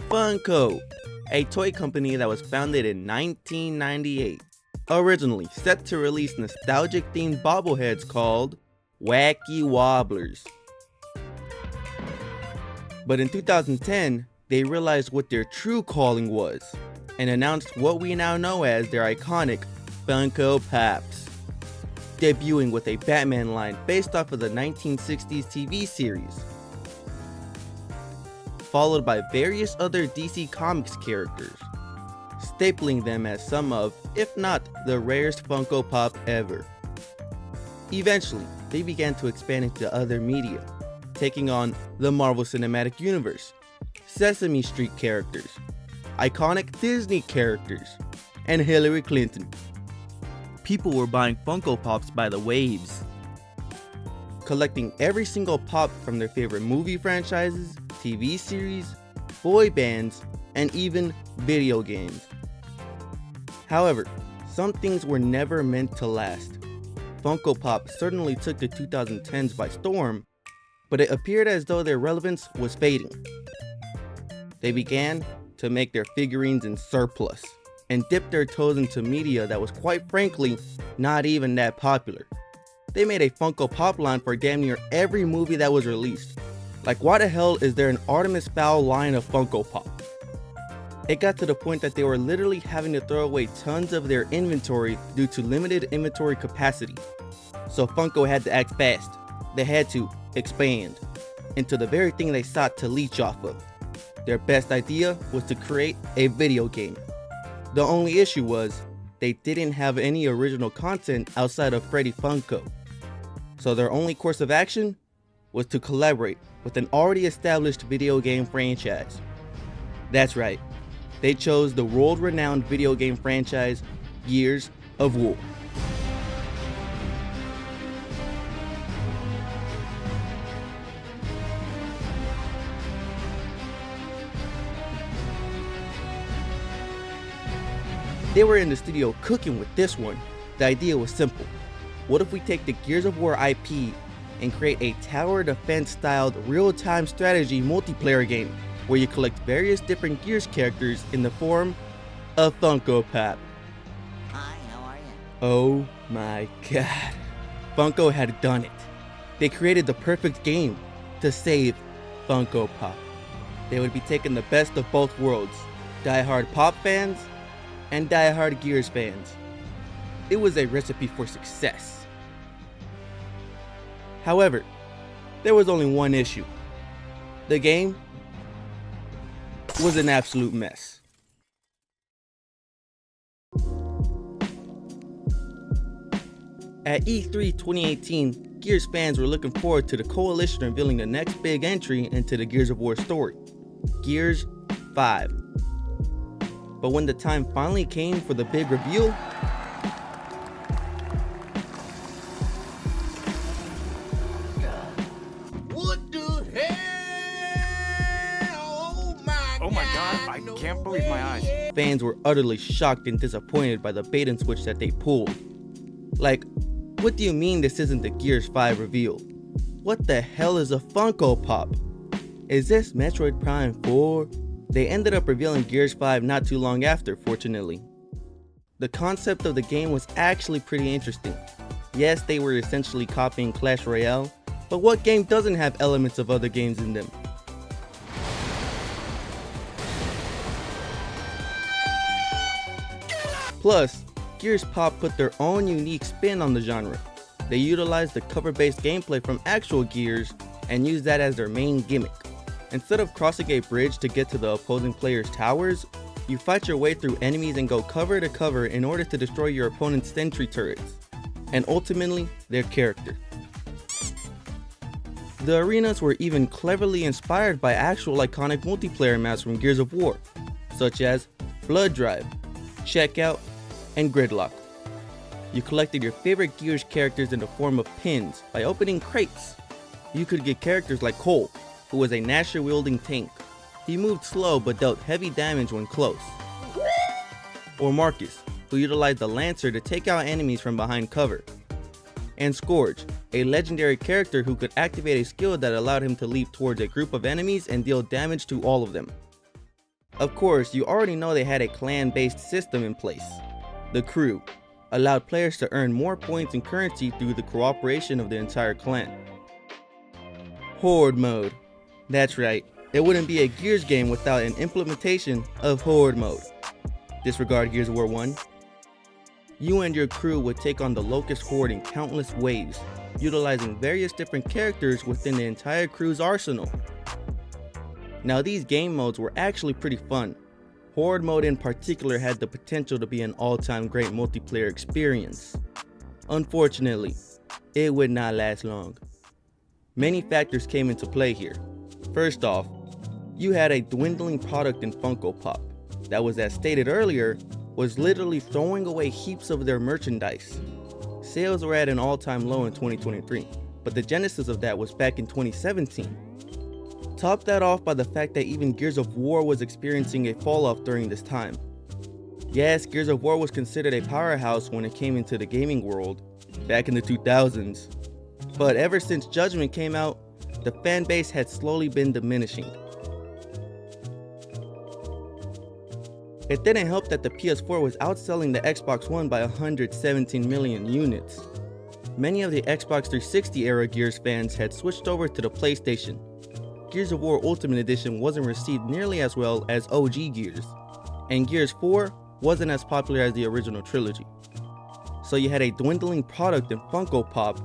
Funko, a toy company that was founded in 1998. Originally set to release nostalgic themed bobbleheads called Wacky Wobblers. But in 2010, they realized what their true calling was and announced what we now know as their iconic Funko Pops, debuting with a Batman line based off of the 1960s TV series, followed by various other DC Comics characters, stapling them as some of, if not the rarest Funko Pop ever. Eventually, they began to expand into other media, taking on the Marvel Cinematic Universe, Sesame Street characters, iconic Disney characters, and Hillary Clinton. People were buying Funko Pops by the waves, collecting every single pop from their favorite movie franchises, TV series, boy bands, and even video games. However, some things were never meant to last. Funko Pop certainly took the 2010s by storm, but it appeared as though their relevance was fading. They began to make their figurines in surplus and dip their toes into media that was quite frankly not even that popular. They made a Funko Pop line for damn near every movie that was released. Like, why the hell is there an Artemis Fowl line of Funko Pop? It got to the point that they were literally having to throw away tons of their inventory due to limited inventory capacity. So Funko had to act fast. They had to expand into the very thing they sought to leech off of. Their best idea was to create a video game. The only issue was they didn't have any original content outside of Freddy Funko. So their only course of action was to collaborate with an already established video game franchise. That's right, they chose the world-renowned video game franchise Gears of War. They were in the studio cooking with this one. The idea was simple. What if we take the Gears of War IP and create a tower defense styled real-time strategy multiplayer game where you collect various different Gears characters in the form of Funko Pop. Hi, how are you? Oh my god. Funko had done it. They created the perfect game to save Funko Pop. They would be taking the best of both worlds, die-hard Pop fans and die-hard Gears fans. It was a recipe for success. However, there was only one issue. The game was an absolute mess. At E3 2018, Gears fans were looking forward to the Coalition revealing the next big entry into the Gears of War story, Gears 5. But when the time finally came for the big reveal, What the hell? Oh my god, I can't believe my eyes. fans were utterly shocked and disappointed by the bait and switch that they pulled. Like, what do you mean this isn't the Gears 5 reveal? What the hell is a Funko Pop? Is this Metroid Prime 4? They ended up revealing Gears 5 not too long after, fortunately. The concept of the game was actually pretty interesting. Yes, they were essentially copying Clash Royale, but what game doesn't have elements of other games in them? Plus, Gears Pop put their own unique spin on the genre. They utilized the cover-based gameplay from actual Gears and used that as their main gimmick. Instead of crossing a bridge to get to the opposing player's towers, you fight your way through enemies and go cover to cover in order to destroy your opponent's sentry turrets, and ultimately their character. The arenas were even cleverly inspired by actual iconic multiplayer maps from Gears of War, such as Blood Drive, Checkout, and Gridlock. You collected your favorite Gears characters in the form of pins by opening crates. You could get characters like Cole, who was a Gnasher-wielding tank. He moved slow but dealt heavy damage when close. Or Marcus, who utilized the Lancer to take out enemies from behind cover. And Scourge, a legendary character who could activate a skill that allowed him to leap towards a group of enemies and deal damage to all of them. Of course, you already know they had a clan-based system in place. The crew allowed players to earn more points and currency through the cooperation of the entire clan. Horde mode. That's right, it wouldn't be a Gears game without an implementation of Horde mode. Disregard Gears of War 1. You and your crew would take on the Locust Horde in countless waves, utilizing various different characters within the entire crew's arsenal. Now these game modes were actually pretty fun. Horde mode in particular had the potential to be an all-time great multiplayer experience. Unfortunately, it would not last long. Many factors came into play here. First off, you had a dwindling product in Funko Pop that was, as stated earlier, was literally throwing away heaps of their merchandise. Sales were at an all-time low in 2023, but the genesis of that was back in 2017. Top that off by the fact that even Gears of War was experiencing a fall-off during this time. Yes, Gears of War was considered a powerhouse when it came into the gaming world, back in the 2000s. But ever since Judgment came out, the fan base had slowly been diminishing. It didn't help that the PS4 was outselling the Xbox One by 117 million units. Many of the Xbox 360 era Gears fans had switched over to the PlayStation. Gears of War Ultimate Edition wasn't received nearly as well as OG Gears, and Gears 4 wasn't as popular as the original trilogy. So you had a dwindling product in Funko Pop,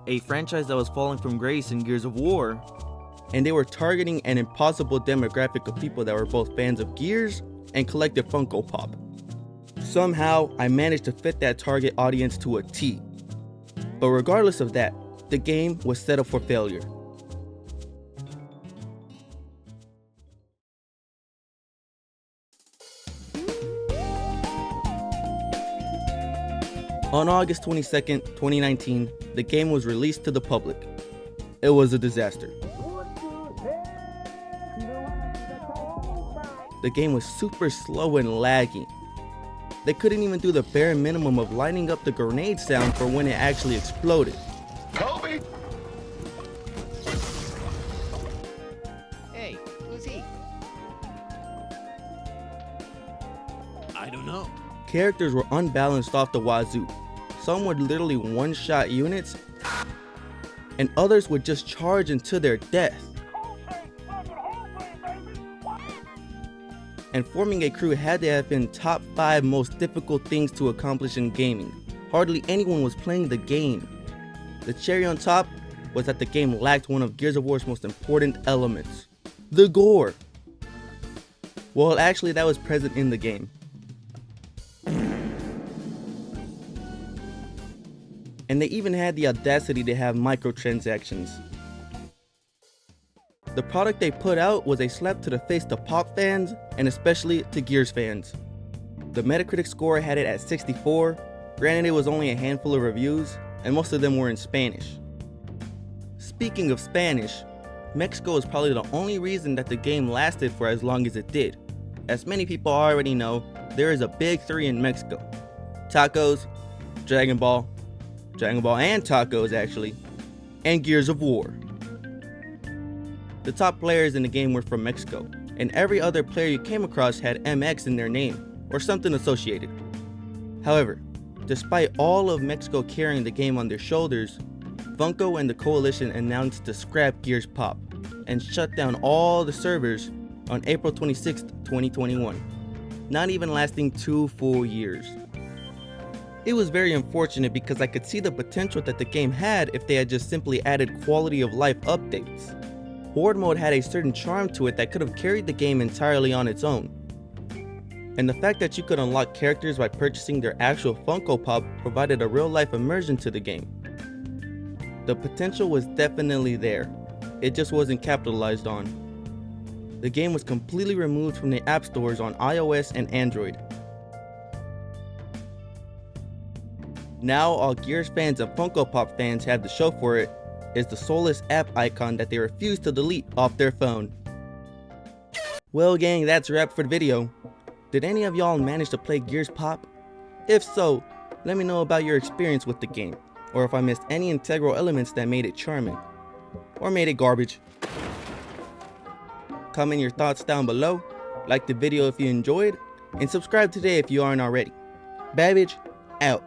a franchise that was falling from grace in Gears of War, and they were targeting an impossible demographic of people that were both fans of Gears and collected Funko Pop. Somehow, I managed to fit that target audience to a T. But regardless of that, the game was set up for failure. On August 22nd, 2019, the game was released to the public. It was a disaster. The game was super slow and laggy. They couldn't even do the bare minimum of lighting up the grenade sound for when it actually exploded. Kobe! Hey, who's he? I don't know. Characters were unbalanced off the wazoo. Some would literally one-shot units, and others would just charge into their death. And forming a crew had to have been top 5 most difficult things to accomplish in gaming. Hardly anyone was playing the game. The cherry on top was that the game lacked one of Gears of War's most important elements, the gore. Well, actually that was present in the game. And they even had the audacity to have microtransactions. The product they put out was a slap to the face to Pop fans, and especially to Gears fans. The Metacritic score had it at 64, granted it was only a handful of reviews, and most of them were in Spanish. Speaking of Spanish, Mexico is probably the only reason that the game lasted for as long as it did. As many people already know, there is a big 3 in Mexico. Tacos, Dragon Ball and tacos actually, and Gears of War. The top players in the game were from Mexico, and every other player you came across had MX in their name, or something associated. However, despite all of Mexico carrying the game on their shoulders, Funko and the Coalition announced to scrap Gears Pop, and shut down all the servers on April 26, 2021, not even lasting 2 full years. It was very unfortunate because I could see the potential that the game had if they had just simply added quality of life updates. Horde mode had a certain charm to it that could have carried the game entirely on its own. And the fact that you could unlock characters by purchasing their actual Funko Pop provided a real life immersion to the game. The potential was definitely there, it just wasn't capitalized on. The game was completely removed from the app stores on iOS and Android. Now all Gears fans and Funko Pop fans have to show for it is the soulless app icon that they refuse to delete off their phone. Well gang, that's a wrap for the video. Did any of y'all manage to play Gears Pop? If so, let me know about your experience with the game, or if I missed any integral elements that made it charming, or made it garbage. Comment your thoughts down below, like the video if you enjoyed, and subscribe today if you aren't already. Babbage, out.